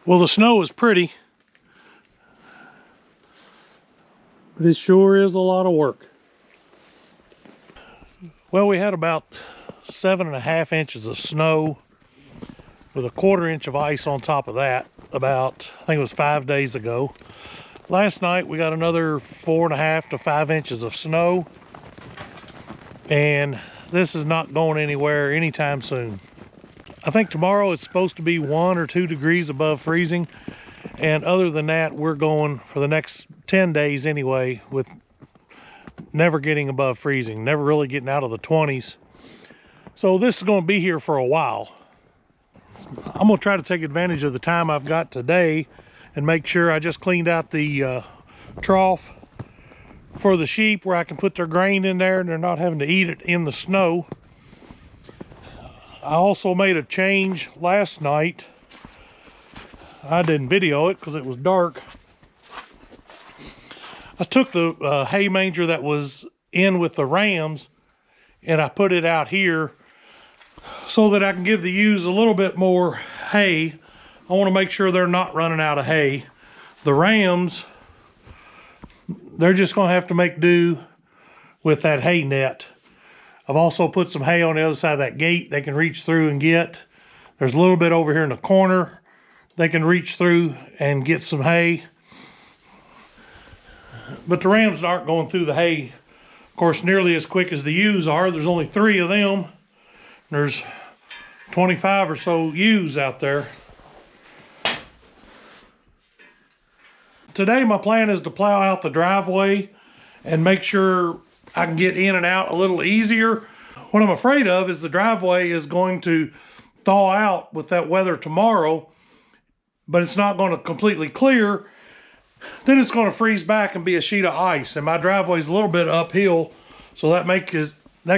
Well, the snow is pretty, but it sure is a lot of work. Well, we had about 7.5 inches of snow with a 1/4 inch of ice on top of that about, I think it was 5 days ago. Last night we got another 4.5 to 5 inches of snow, and this is not going anywhere anytime soon. I think tomorrow it's supposed to be 1 or 2 degrees above freezing, and other than that we're going for the next 10 days anyway with never getting above freezing, never really getting out of the 20s. So this is going to be here for a while. I'm going to try to take advantage of the time I've got today and make sure I just cleaned out the trough for the sheep where I can put their grain in there and they're not having to eat it in the snow. I also made a change last night. I didn't video it because it was dark. I took the hay manger that was in with the rams and I put it out here so that I can give the ewes a little bit more hay. I want to make sure they're not running out of hay. The rams, they're just going to have to make do with that hay net. I've also put some hay on the other side of that gate they can reach through and get. There's a little bit over here in the corner they can reach through and get some hay. But the rams aren't going through the hay, of course, nearly as quick as the ewes are. There's only 3 of them. There's 25 or so ewes out there. Today my plan is to plow out the driveway and make sure I can get in and out a little easier. What I'm afraid of is the driveway is going to thaw out with that weather tomorrow, but it's not going to completely clear. Then it's going to freeze back and be a sheet of ice, and my driveway is a little bit uphill, so that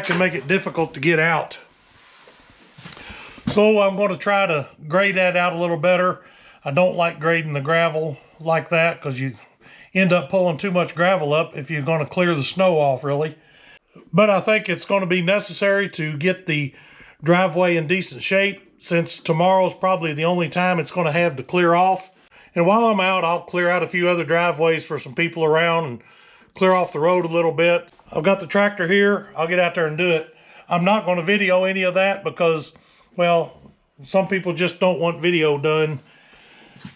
can make it difficult to get out. So I'm going to try to grade that out a little better. I don't like grading the gravel like that because you end up pulling too much gravel up if you're going to clear the snow off, really. But I think it's going to be necessary to get the driveway in decent shape, since tomorrow's probably the only time it's going to have to clear off. And while I'm out, I'll clear out a few other driveways for some people around and clear off the road a little bit. I've got the tractor here. I'll get out there and do it. I'm not going to video any of that because, well, some people just don't want video done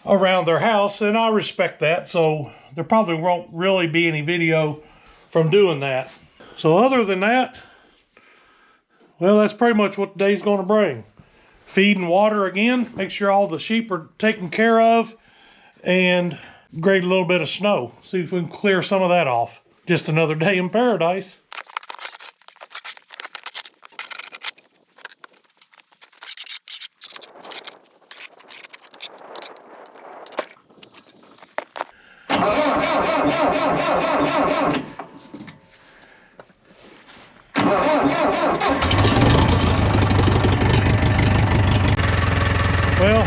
around their house, and I respect that. So there probably won't really be any video from doing that. So other than that, well, that's pretty much what the day's going to bring. Feed and water again, make sure all the sheep are taken care of, and grade a little bit of snow. See if we can clear some of that off. Just another day in paradise. Well,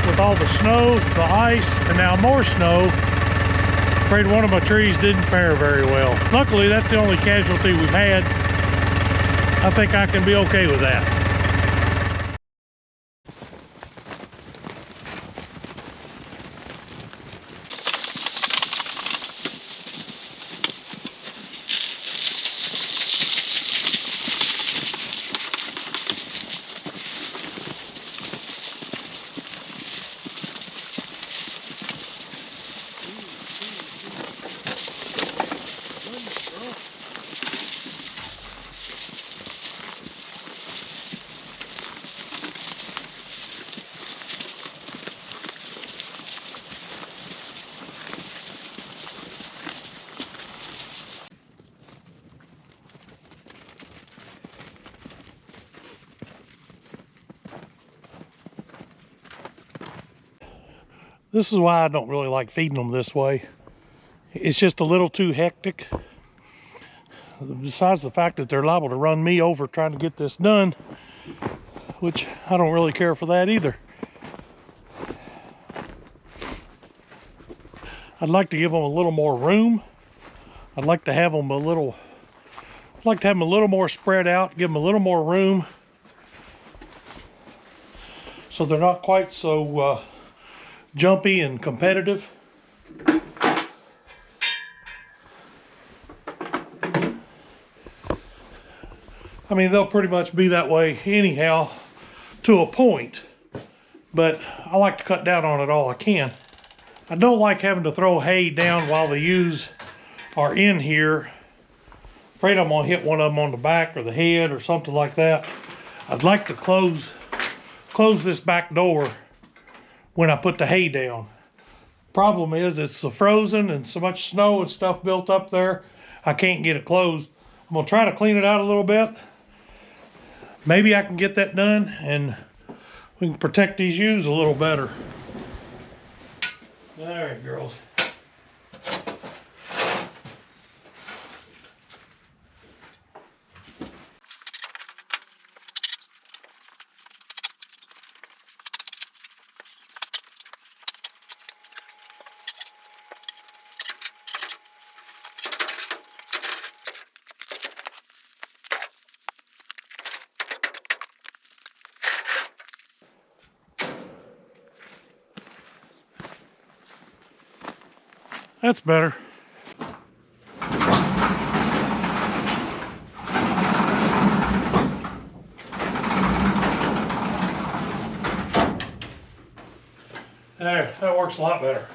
with all the snow, the ice, and now more snow, I'm afraid one of my trees didn't fare very well. Luckily, that's the only casualty we've had. I think I can be okay with that. This is why I don't really like feeding them this way. It's just a little too hectic. Besides the fact that they're liable to run me over trying to get this done, which I don't really care for that either. I'd like to give them a little more room. I'd like to have them a little more spread out, give them a little more room so they're not quite so jumpy and competitive. I mean, they'll pretty much be that way anyhow to a point, but I like to cut down on it all I can. I don't like having to throw hay down while the ewes are in here. Afraid I'm gonna hit one of them on the back or the head or something like that. I'd like to close this back door when I put the hay down. Problem is, it's so frozen and so much snow and stuff built up there, I can't get it closed. I'm gonna try to clean it out a little bit. Maybe I can get that done and we can protect these ewes a little better. All right, girls. That's better. There, that works a lot better.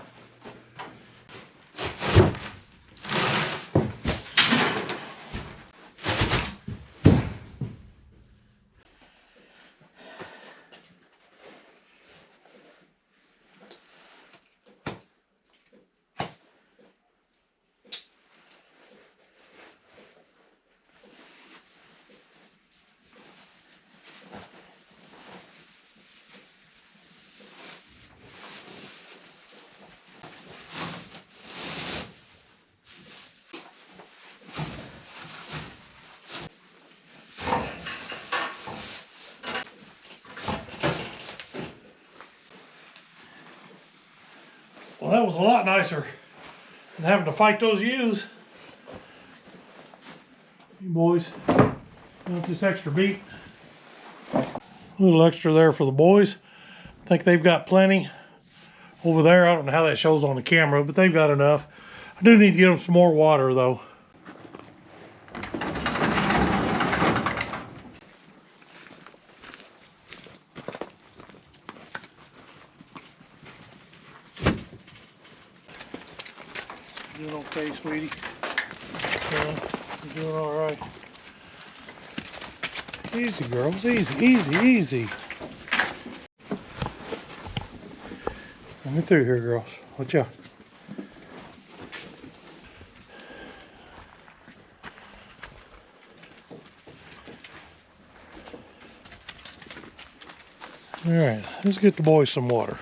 Well, that was a lot nicer than having to fight those ewes. You boys, want this extra beet? A little extra there for the boys. I think they've got plenty over there. I don't know how that shows on the camera, but they've got enough. I do need to get them some more water though. Doing okay, sweetie? Yeah, you're doing all right. Easy, girls, easy, easy, easy. Let me through here, girls. Watch out. All right, let's get the boys some water.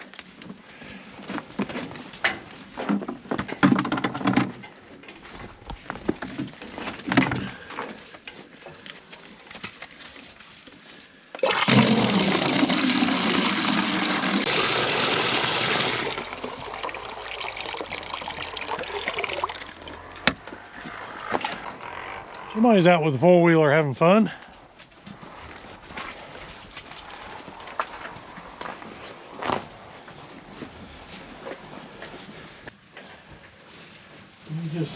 Somebody's out with a four-wheeler having fun. You just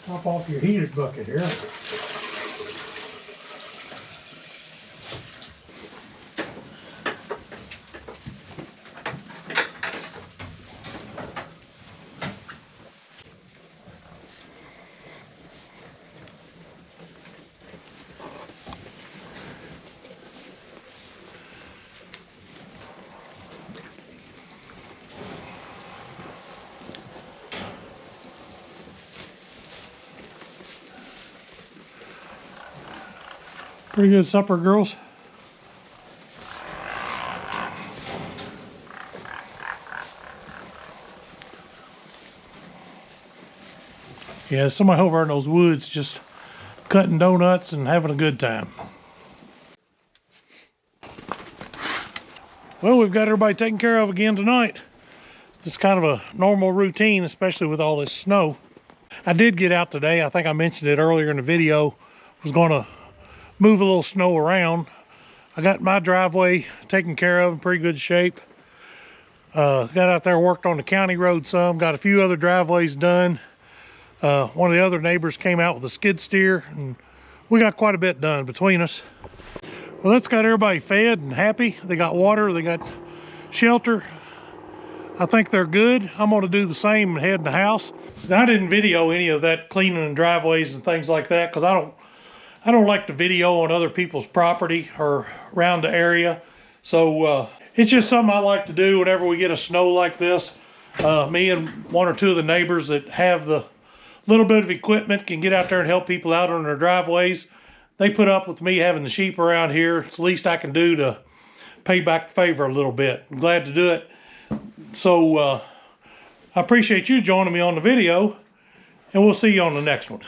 top off your heated bucket here. Pretty good supper, girls. Yeah, somebody over in those woods just cutting donuts and having a good time. Well, we've got everybody taken care of again tonight. This is kind of a normal routine, especially with all this snow. I did get out today. I think I mentioned it earlier in the video. I was going to move a little snow around. I got my driveway taken care of in pretty good shape. Got out there, worked on the county road some, got a few other driveways done. One of the other neighbors came out with a skid steer, and we got quite a bit done between us. Well, that's got everybody fed and happy. They got water, they got shelter. I think they're good. I'm gonna do the same and head in the house. Now, I didn't video any of that cleaning and driveways and things like that because I don't like to video on other people's property or around the area. So it's just something I like to do whenever we get a snow like this. Me and one or two of the neighbors that have the little bit of equipment can get out there and help people out on their driveways. They put up with me having the sheep around here. It's the least I can do to pay back the favor a little bit. I'm glad to do it. So I appreciate you joining me on the video, and we'll see you on the next one.